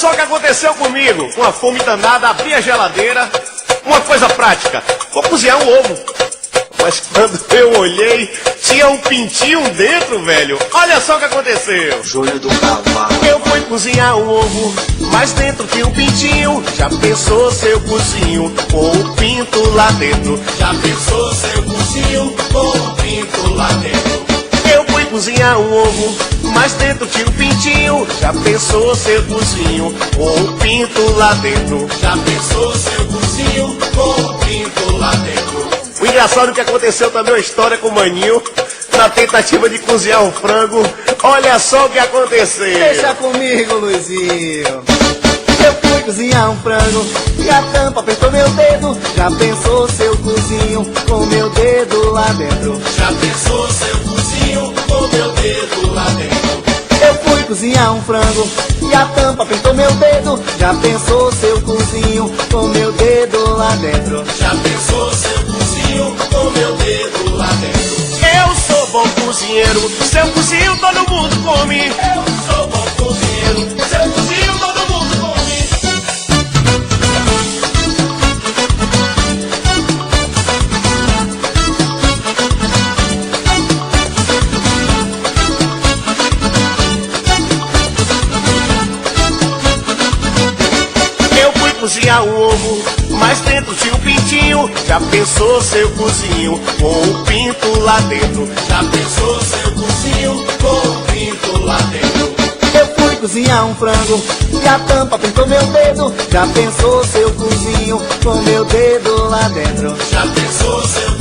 só o que aconteceu comigo. Com a fome danada, abri a geladeira. Uma coisa prática, vou cozinhar um ovo. Mas quando eu olhei, tinha um pintinho dentro, velho. Olha só o que aconteceu. Joelho do cavalo. Eu fui cozinhar um ovo, mas dentro tinha um pintinho. Já pensou se eu cozinho com o pinto lá dentro? Já pensou se eu cozinho com o pinto lá dentro? Eu fui cozinhar um ovo, mas dentro tinha um pintinho. Já pensou se eu cozinho com o pinto lá dentro? Já pensou se eu cozinho com o pinto lá dentro? O engraçado é que aconteceu também uma história com o Maninho, na tentativa de cozinhar um frango. Olha só o que aconteceu. Deixa comigo, Luizinho. Eu fui cozinhar um frango e a tampa apertou meu dedo. Já pensou se eu cozinho com meu dedo lá dentro? Já pensou se eu cozinho com meu dedo lá dentro? Eu fui cozinhar um frango e a tampa apertou meu dedo. Já pensou se eu cozinho com meu dedo lá dentro? Já pensou se eu cozinho com meu dedo lá dentro? Eu sou bom cozinheiro, se eu cozinho todo mundo come. Eu sou bom cozinheiro, se eu cozinho todo mundo come. Cozinhar um ovo, mas dentro tinha um pintinho. Já pensou se eu cozinho com o pinto lá dentro? Já pensou se eu cozinho com o pinto lá dentro? Eu fui cozinhar um frango e a tampa apertou meu dedo. Já pensou se eu cozinho com meu dedo lá dentro? Já pensou se eu